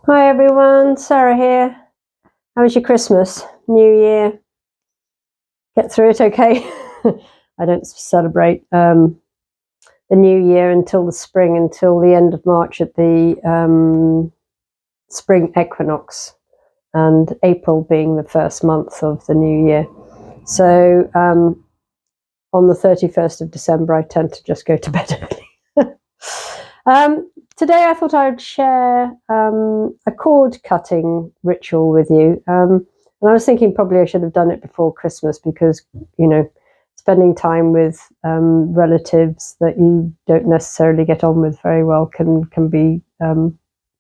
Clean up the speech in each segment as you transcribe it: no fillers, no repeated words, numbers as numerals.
Hi everyone, Sarah here. How was your Christmas, New Year? Get through it okay? I don't celebrate the New Year until the spring, until the end of March at the spring equinox, and April being the first month of the New Year. So on the 31st of December, I tend to just go to bed early. Today I thought I'd share a cord cutting ritual with you. And I was thinking probably I should have done it before Christmas because, spending time with relatives that you don't necessarily get on with very well can be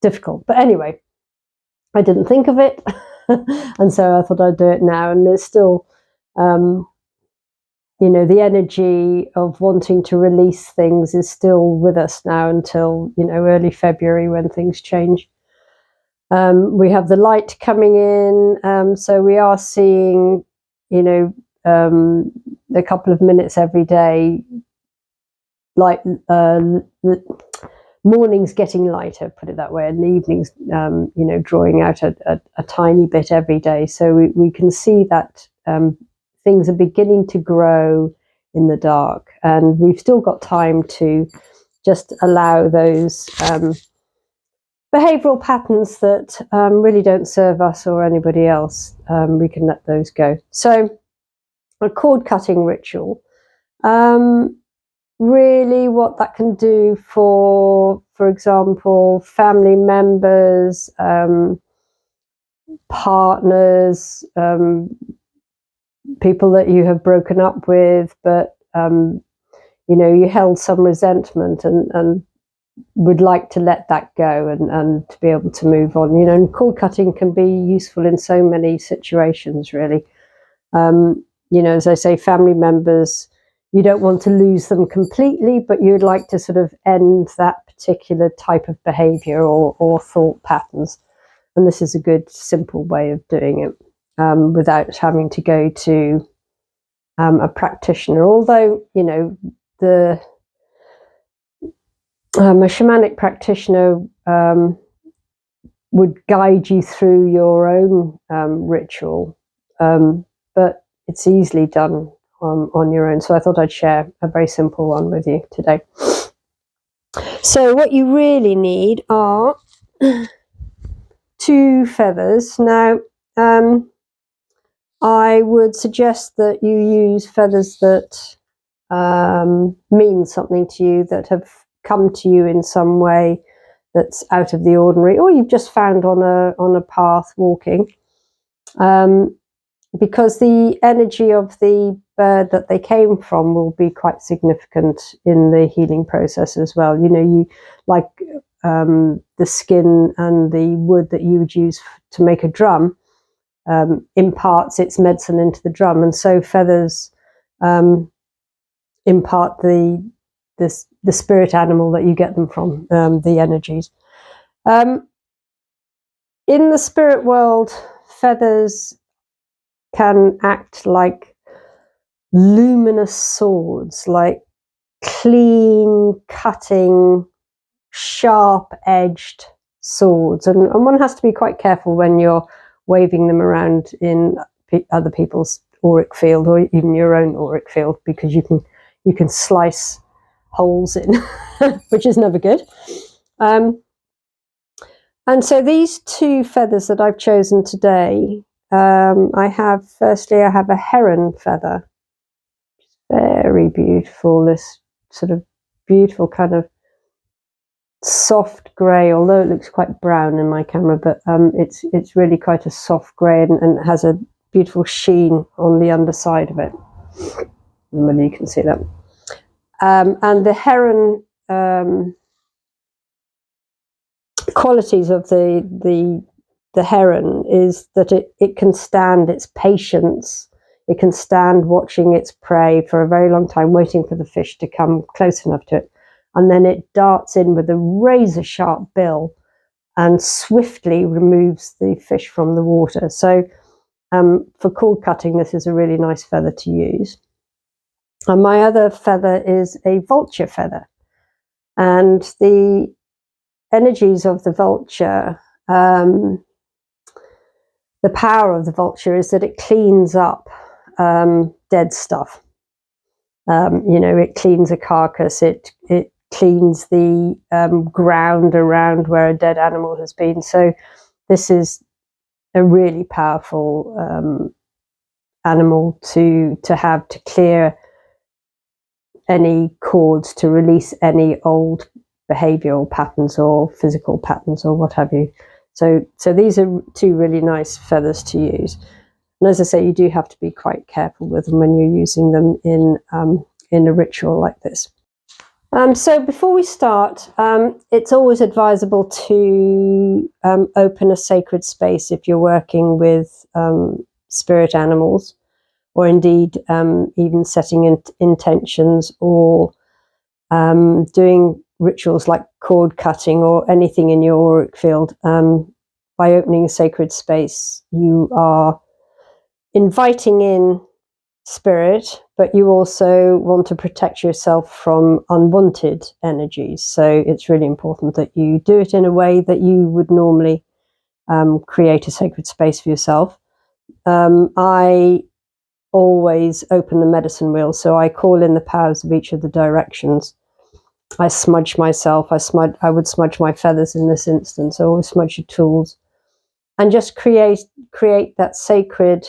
difficult. But anyway, I didn't think of it. And so I thought I'd do it now. And there's still the energy of wanting to release things is still with us now until, early February when things change. We have the light coming in, so we are seeing, a couple of minutes every day, like mornings getting lighter, put it that way, and the evenings, drawing out a tiny bit every day. So we can see that things are beginning to grow in the dark, and we've still got time to just allow those behavioral patterns that really don't serve us or anybody else. We can let those go. So a cord cutting ritual, really what that can do for example, family members, partners, people that you have broken up with, but you held some resentment and would like to let that go and to be able to move on. And cord cutting can be useful in so many situations, really. As I say, family members, you don't want to lose them completely, but you'd like to sort of end that particular type of behavior or thought patterns. And this is a good, simple way of doing it without having to go to a practitioner. Although, a shamanic practitioner would guide you through your own ritual, but it's easily done on your own. So I thought I'd share a very simple one with you today. So what you really need are 2 feathers. Now, I would suggest that you use feathers that mean something to you, that have come to you in some way that's out of the ordinary, or you've just found on a path walking, because the energy of the bird that they came from will be quite significant in the healing process as well. You like the skin and the wood that you would use to make a drum imparts its medicine into the drum, and so feathers impart the spirit animal that you get them from, the energies. In the spirit world, feathers can act like luminous swords, like clean cutting, sharp-edged swords, and one has to be quite careful when you're waving them around in other people's auric field or even your own auric field, because you can slice holes in, which is never good. And so these 2 feathers that I've chosen today, I have a heron feather. Very beautiful, this sort of beautiful kind of soft grey, although it looks quite brown in my camera, but it's really quite a soft grey, and it has a beautiful sheen on the underside of it. Whether you can see that. And the heron qualities of the heron is that it can stand its patience. It can stand watching its prey for a very long time, waiting for the fish to come close enough to it. And then it darts in with a razor-sharp bill and swiftly removes the fish from the water. So for cord cutting, this is a really nice feather to use. And my other feather is a vulture feather. And the energies of the vulture the power of the vulture is that it cleans up dead stuff. It cleans a carcass. It cleans the ground around where a dead animal has been. So this is a really powerful animal to have to clear any cords, to release any old behavioral patterns or physical patterns or what have you. So these are two really nice feathers to use. And as I say, you do have to be quite careful with them when you're using them in a ritual like this. So before we start, it's always advisable to open a sacred space if you're working with spirit animals, or indeed even setting intentions or doing rituals like cord cutting or anything in your auric field. By opening a sacred space, you are inviting in spirit, but you also want to protect yourself from unwanted energies. So it's really important that you do it in a way that you would normally create a sacred space for yourself. I always open the medicine wheel, so I call in the powers of each of the directions. I smudge myself. I would smudge my feathers in this instance. I always smudge your tools, and just create that sacred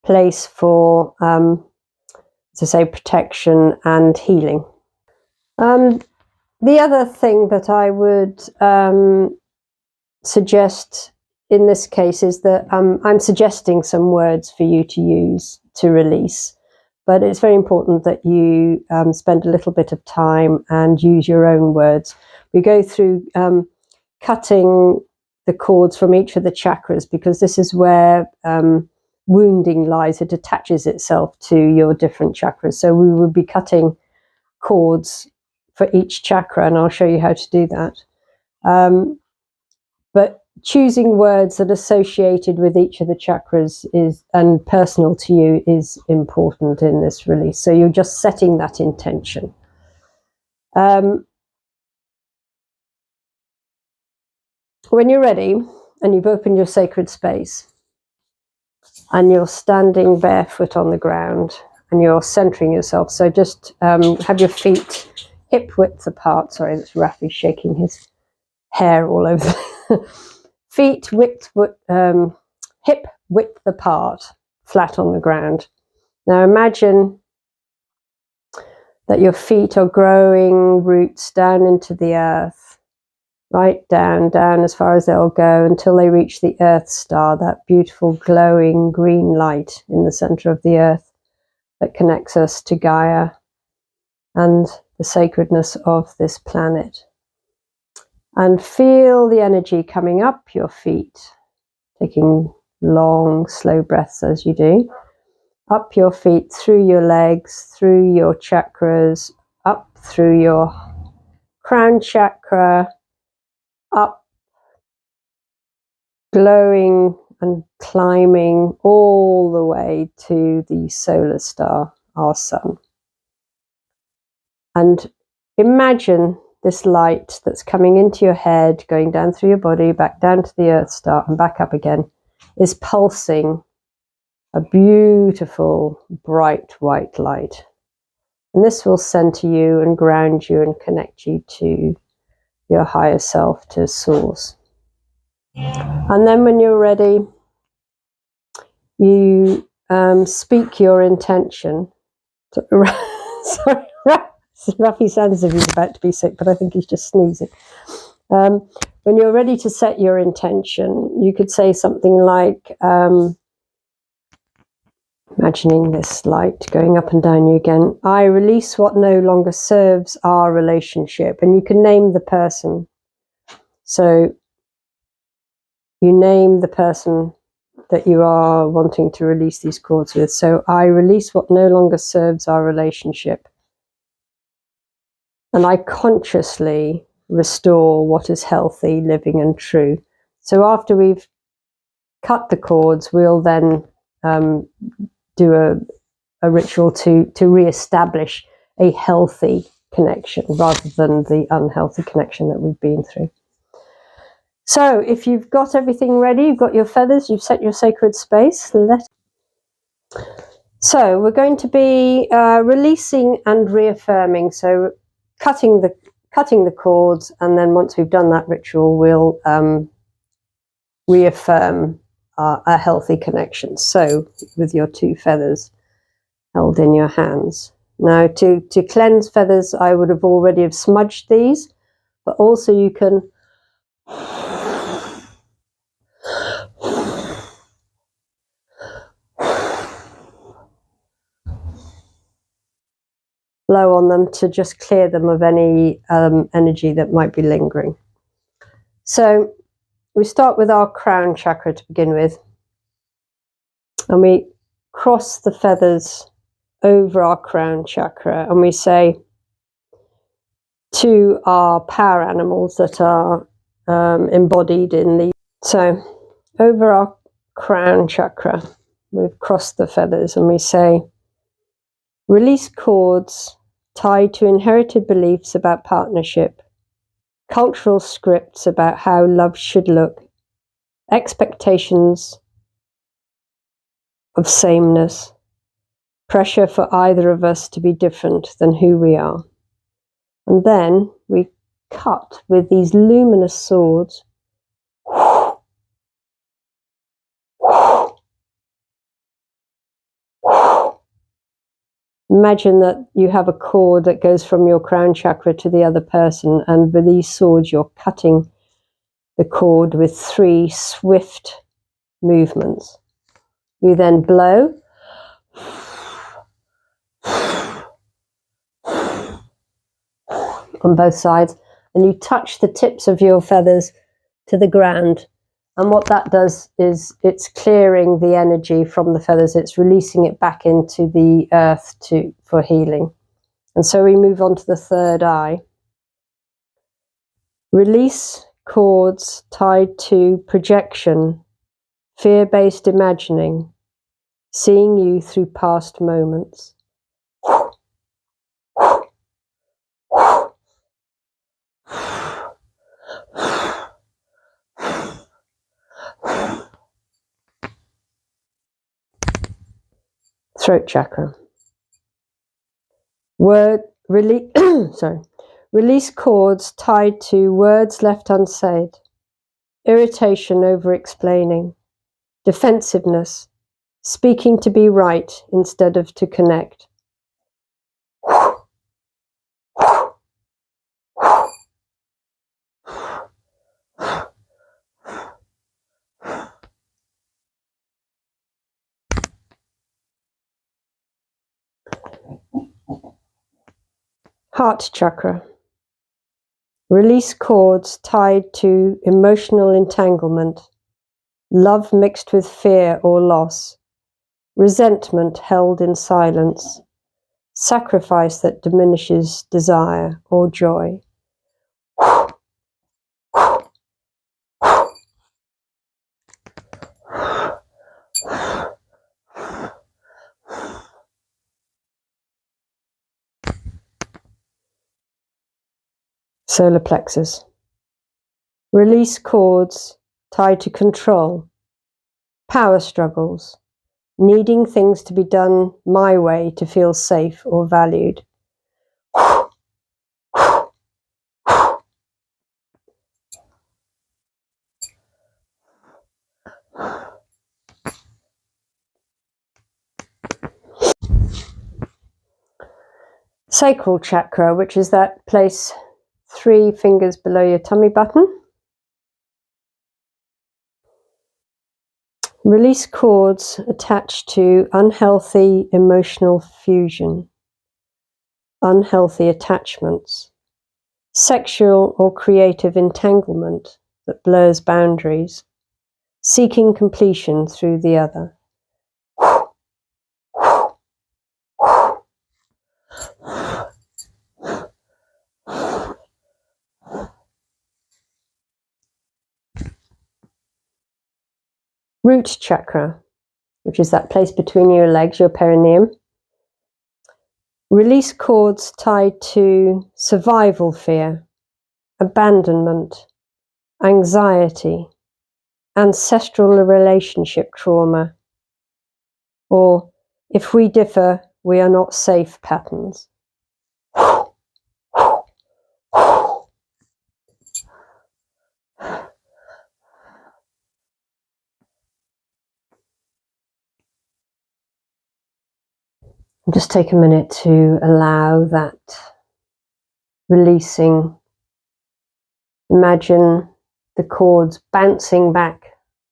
place for, to say, protection and healing. The other thing that I would suggest in this case is that I'm suggesting some words for you to use to release, but it's very important that you spend a little bit of time and use your own words. We go through cutting the cords from each of the chakras, because this is where wounding lies. It attaches itself to your different chakras. So we will be cutting cords for each chakra, and I'll show you how to do that. But choosing words that are associated with each of the chakras and personal to you is important in this release. So you're just setting that intention. When you're ready and you've opened your sacred space and you're standing barefoot on the ground and you're centering yourself, so just have your feet hip width apart. Sorry, that's Rafi shaking his hair all over the feet hip width apart, flat on the ground. Now imagine that your feet are growing roots down into the earth, right down as far as they'll go until they reach the Earth Star, that beautiful glowing green light in the center of the earth that connects us to Gaia and the sacredness of this planet. And feel the energy coming up your feet, taking long, slow breaths as you do. Up your feet, through your legs, through your chakras, up through your crown chakra, up, glowing and climbing all the way to the solar star, our sun. And imagine this light that's coming into your head, going down through your body, back down to the Earth Star and back up again, is pulsing a beautiful, bright white light. And this will center you and ground you and connect you to your higher self, to Source. And then when you're ready, you speak your intention. Sorry, Rafi sounds as if he's about to be sick, but I think he's just sneezing. When you're ready to set your intention, you could say something like, imagining this light going up and down you again, I release what no longer serves our relationship. And you can name the person. So you name the person that you are wanting to release these cords with. So I release what no longer serves our relationship. And I consciously restore what is healthy, living and true. So after we've cut the cords, we'll then do a ritual to re-establish a healthy connection rather than the unhealthy connection that we've been through. So if you've got everything ready, you've got your feathers, you've set your sacred space, so we're going to be releasing and reaffirming. So cutting the cords, and then once we've done that ritual, we'll reaffirm a healthy connection. So with your two feathers held in your hands. Now to cleanse feathers, I would have already have smudged these, but also you can blow on them to just clear them of any energy that might be lingering. So we start with our crown chakra to begin with, and we cross the feathers over our crown chakra, and we say to our power animals that are embodied in the... So over our crown chakra, we've crossed the feathers, and we say, release cords tied to inherited beliefs about partnership, cultural scripts about how love should look, expectations of sameness, pressure for either of us to be different than who we are. And then we cut with these luminous swords. Imagine that you have a cord that goes from your crown chakra to the other person, and with these swords you're cutting the cord with 3 swift movements. You then blow on both sides, and you touch the tips of your feathers to the ground. And what that does is it's clearing the energy from the feathers. It's releasing it back into the earth for healing. And so we move on to the third eye. Release cords tied to projection, fear-based imagining, seeing you through past moments. Throat chakra. Release cords tied to words left unsaid, irritation over explaining, defensiveness, speaking to be right instead of to connect. Heart chakra. Release cords tied to emotional entanglement, love mixed with fear or loss, resentment held in silence, sacrifice that diminishes desire or joy. Solar plexus. Release cords tied to control, power struggles, needing things to be done my way to feel safe or valued. Sacral chakra, which is that place 3 fingers below your tummy button. Release cords attached to unhealthy emotional fusion, unhealthy attachments, sexual or creative entanglement that blurs boundaries, seeking completion through the other. Root chakra, which is that place between your legs, your perineum. Release cords tied to survival fear, abandonment, anxiety, ancestral relationship trauma, or if we differ, we are not safe patterns. Just take a minute to allow that releasing. Imagine the cords bouncing back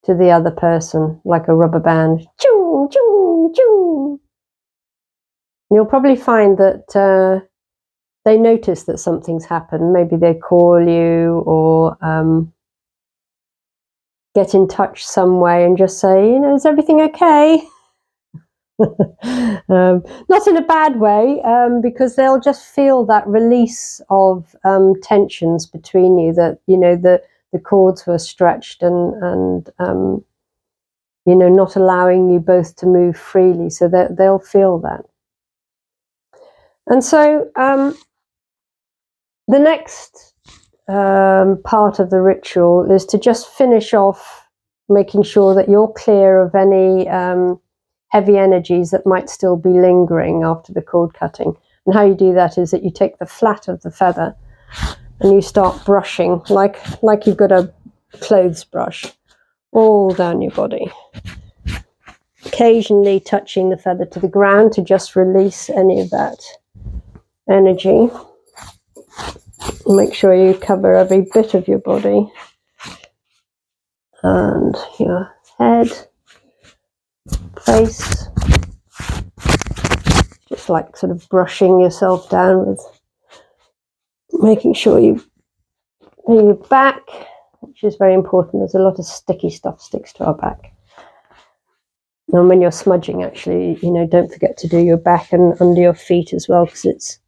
to the other person like a rubber band. Choo, choo, choo. You'll probably find that they notice that something's happened. Maybe they call you or get in touch some way and just say, is everything okay? Not in a bad way, because they'll just feel that release of tensions between you, that the cords were stretched and not allowing you both to move freely, so that they'll feel that. And so the next part of the ritual is to just finish off making sure that you're clear of any heavy energies that might still be lingering after the cord cutting. And how you do that is that you take the flat of the feather and you start brushing like you've got a clothes brush all down your body, occasionally touching the feather to the ground to just release any of that energy. Make sure you cover every bit of your body and your head, face, just like sort of brushing yourself down with, making sure you lay your back, which is very important. There's a lot of sticky stuff sticks to our back. And when you're smudging, actually, don't forget to do your back and under your feet as well, because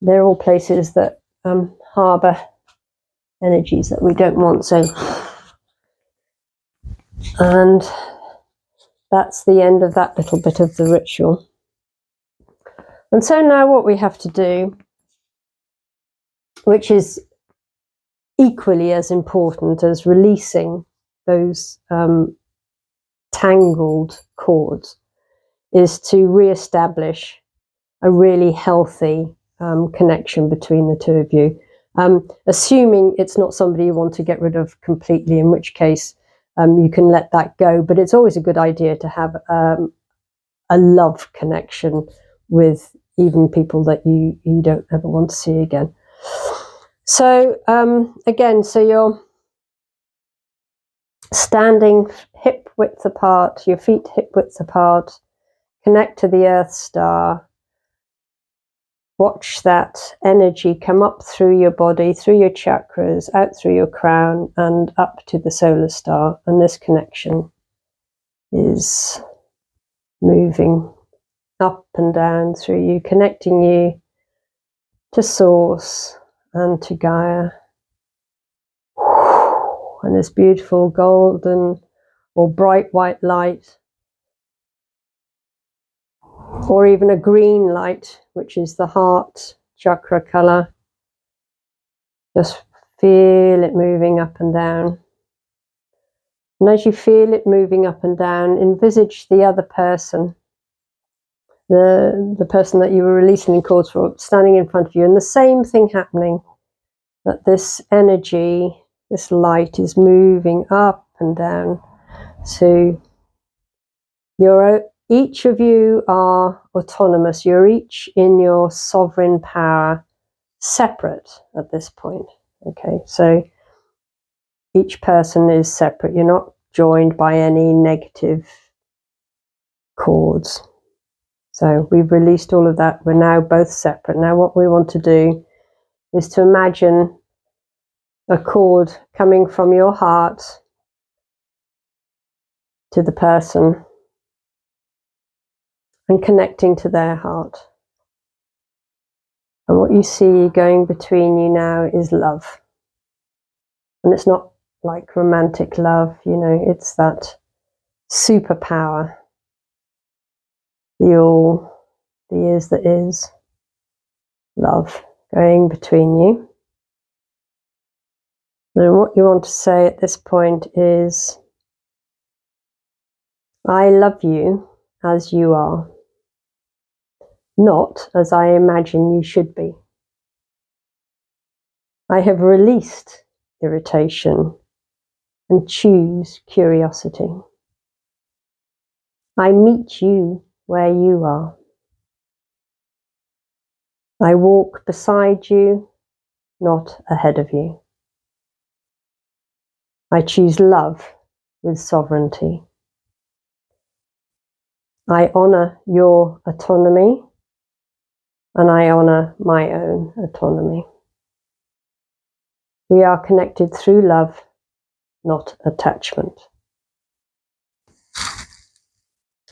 they're all places that harbour energies that we don't want. So, and that's the end of that little bit of the ritual. And so now what we have to do, which is equally as important as releasing those tangled cords, is to re-establish a really healthy connection between the two of you. Assuming it's not somebody you want to get rid of completely, in which case you can let that go. But it's always a good idea to have a love connection with even people that you don't ever want to see again. So again, so you're standing hip width apart, your feet hip width apart, connect to the Earth Star. Watch that energy come up through your body, through your chakras, out through your crown and up to the solar star. And this connection is moving up and down through you, connecting you to Source and to Gaia. And this beautiful golden or bright white light, or even a green light, which is the heart chakra color. Just feel it moving up and down. And as you feel it moving up and down, envisage the other person, the person that you were releasing the cords for, standing in front of you, and the same thing happening, that this energy, this light is moving up and down. So each of you are autonomous. You're each in your sovereign power, separate at this point. Okay, so each person is separate. You're not joined by any negative cords. So we've released all of that. We're now both separate. Now what we want to do is to imagine a cord coming from your heart to the person and connecting to their heart. And what you see going between you now is love. And it's not like romantic love, it's that superpower, the all, the is that is, love going between you. And what you want to say at this point is, I love you as you are, not as I imagine you should be. I have released irritation and choose curiosity. I meet you where you are. I walk beside you, not ahead of you. I choose love with sovereignty. I honour your autonomy, and I honour my own autonomy. We are connected through love, not attachment.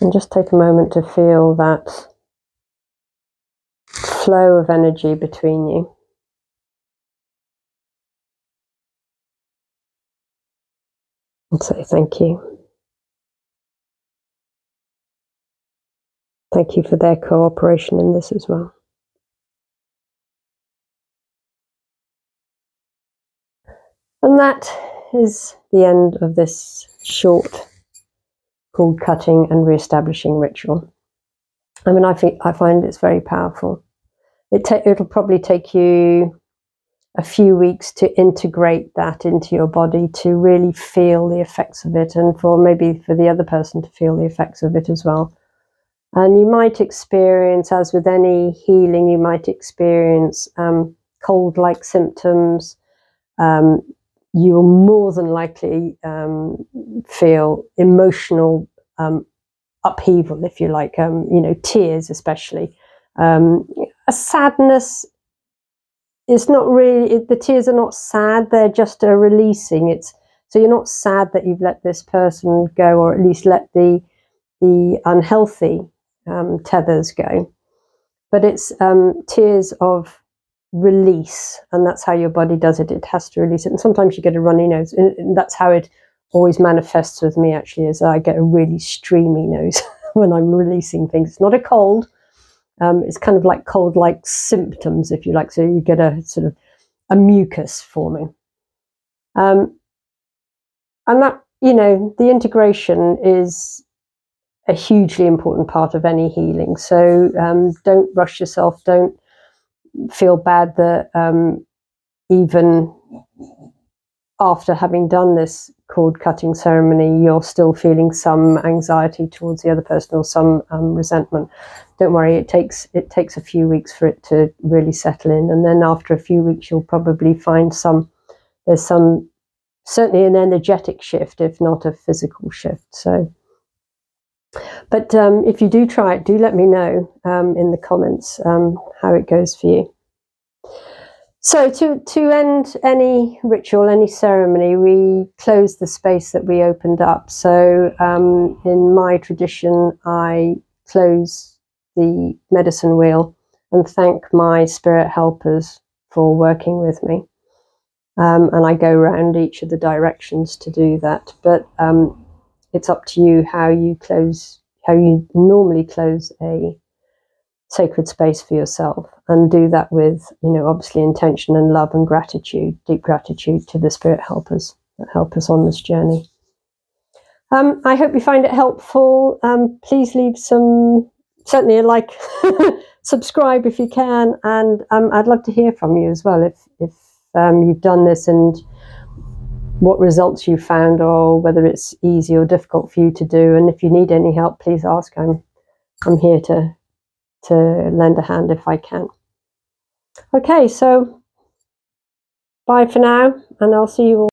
And just take a moment to feel that flow of energy between you. And say thank you. Thank you for their cooperation in this as well. And that is the end of this short cord cutting and re-establishing ritual. I mean, I find it's very powerful. It'll probably take you a few weeks to integrate that into your body, to really feel the effects of it, and for the other person to feel the effects of it as well. And you might experience, as with any healing, you might experience cold-like symptoms. You'll more than likely feel emotional upheaval, if you like, tears especially. A sadness is not really, the tears are not sad, they're just a releasing. So you're not sad that you've let this person go, or at least let the unhealthy tethers go. But it's tears of release, and that's how your body does it. It has to release it. And sometimes you get a runny nose, and that's how it always manifests with me, actually, is I get a really streamy nose when I'm releasing things. It's not a cold. It's kind of like cold-like symptoms, if you like. So you get a sort of a mucus forming. And that, the integration is a hugely important part of any healing. So don't rush yourself. Don't feel bad that even after having done this cord cutting ceremony, you're still feeling some anxiety towards the other person or some resentment. Don't worry, it takes a few weeks for it to really settle in, and then after a few weeks you'll probably find there's certainly an energetic shift, if not a physical shift. So, but if you do try it, do let me know in the comments how it goes for you. So to end any ritual, any ceremony, we close the space that we opened up. So in my tradition, I close the medicine wheel and thank my spirit helpers for working with me. And I go around each of the directions to do that. But it's up to you how you normally close a sacred space for yourself, and do that with, obviously intention and love and gratitude, deep gratitude to the spirit helpers that help us on this journey. I hope you find it helpful. Please leave certainly a like, subscribe if you can, and I'd love to hear from you as well if you've done this and what results you found, or whether it's easy or difficult for you to do. And if you need any help, please ask. I'm here to lend a hand if I can. Okay, so bye for now, and I'll see you all